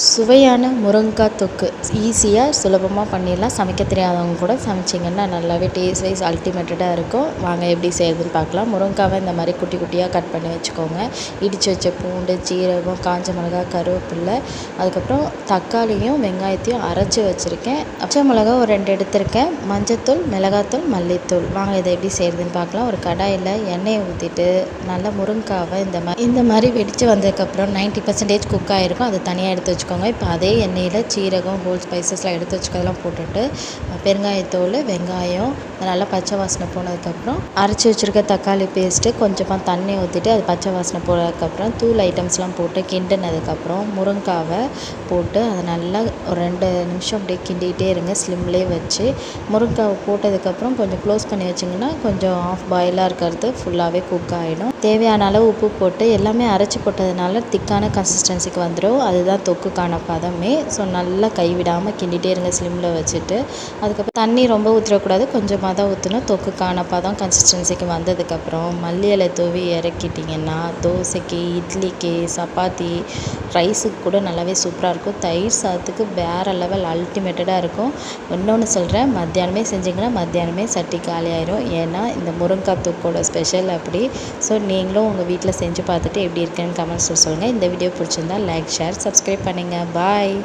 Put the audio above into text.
சுவையான முருங்கைக்காய் தொக்கு ஈஸியாக சுலபமாக பண்ணிடலாம். சமைக்க தெரியாதவங்க கூட சமைச்சிங்கன்னா நல்லாவே டேஸ்ட் வைஸ் அல்டிமேட்டடாக இருக்கும். வாங்க எப்படி செய்கிறதுன்னு பார்க்கலாம். முருங்கைக்காவை இந்த மாதிரி குட்டி குட்டியாக கட் பண்ணி வச்சுக்கோங்க. இடித்து வச்ச பூண்டு, ஜீரகம், காஞ்ச மிளகாய், கருவேப்பிலை, அதுக்கப்புறம் தக்காளியும் வெங்காயத்தையும் அரைச்சி வச்சுருக்கேன். பச்சை மிளகா ஒரு 2 எடுத்திருக்கேன். மஞ்சத்தூள், மிளகாத்தூள், மல்லித்தூள். வாங்க இதை எப்படி செய்கிறதுன்னு பார்க்கலாம். ஒரு கடாயில் எண்ணெயை ஊற்றிட்டு நல்லா முருங்கைக்காவை இந்த மாதிரி வெடித்து வந்ததுக்கப்புறம் 90% குக் ஆகிருக்கும். அது தனியாக எடுத்து வச்சுக்கோங்க. இப்போ அதே எண்ணெயில் சீரகம், ஹோல் ஸ்பைசஸ்லாம் எடுத்து வச்சுக்கிறதெல்லாம் போட்டுட்டு பெருங்காயத்தூள், வெங்காயம் நல்லா பச்சை வாசனை போனதுக்கப்புறம் அரைச்சி வச்சுருக்க தக்காளி பேஸ்ட்டு, கொஞ்சமாக தண்ணி ஊற்றிட்டு அது பச்சை வாசனை போனதுக்கப்புறம் தூள் ஐட்டம்ஸ்லாம் போட்டு கிண்டினதுக்கப்புறம் முருங்கைக்காவை போட்டு அதை நல்லா ஒரு 2 நிமிஷம் அப்படியே கிண்டிகிட்டே இருங்க ஸ்லிம்லேயே வச்சு. முருங்கைக்காவை போட்டதுக்கப்புறம் கொஞ்சம் க்ளோஸ் பண்ணி வச்சிங்கன்னா கொஞ்சம் ஆஃப் பாயிலாக இருக்கிறது ஃபுல்லாகவே குக் ஆகிடும். தேவையான அளவு உப்பு போட்டு எல்லாமே அரைச்சி போட்டதுனால திக்கான கன்சிஸ்டன்சிக்கு வந்துடும். அதுதான் தொக்குக்கான பதமே. ஸோ நல்லா கைவிடாமல் கிண்டிகிட்டே இருங்க ஸ்லிம்மில் வச்சுட்டு. அதுக்கப்புறம் தண்ணி ரொம்ப ஊற்றிடக்கூடாது, கொஞ்சமாக தான் ஊற்றணும். தொக்குக்கான பதம் கன்சிஸ்டன்சிக்கு வந்ததுக்கப்புறம் மல்லி இலை தூவி இறக்கிட்டிங்கன்னா தோசைக்கு, இட்லிக்கு, சப்பாத்தி, ரைஸுக்கு கூட நல்லாவே சூப்பராக இருக்கும். தயிர் சாதத்துக்கு வேறு லெவல் அல்டிமேட்டடாக இருக்கும். இன்னொன்று சொல்கிறேன், மத்தியானமே செஞ்சிங்கன்னா மத்தியானமே சட்டி காலியாயிரும். ஏன்னா இந்த முருங்கைக்காய் தொக்கோட ஸ்பெஷல் அப்படி. ஸோ நீங்களும் உங்கள் வீட்டில் செஞ்சு பார்த்துட்டு எப்படி இருக்குன்னு கமெண்ட்ஸில் சொல்லுங்கள். இந்த வீடியோ பிடிச்சிருந்தா லைக், ஷேர், சப்ஸ்கிரைப் பண்ணுங்கள். பாய்.